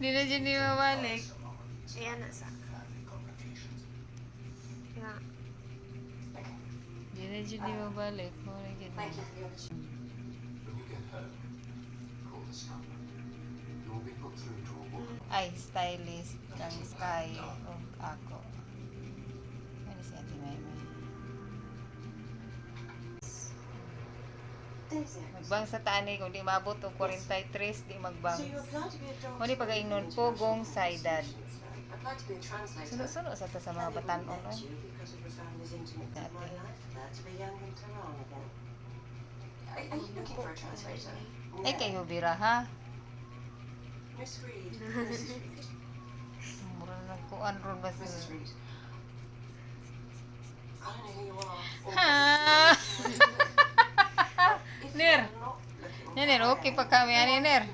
Hindi na dyan di mabalik. Ayan na sa. Nga. Hindi na dyan di mabalik. Muna gid na. Ay, stylist kang Sky o ako. Ano si Ate Maymay? Magbang sa tani kung di mabot o 43 di magbang. Kung di pag-ainon po gong sidad. Suno-suno sa ta sa mga batanon no? Ay kayo bira ha? Mura na kuan ron ba sa... Ha? Ner! Ner, okay pa kami ani Ner.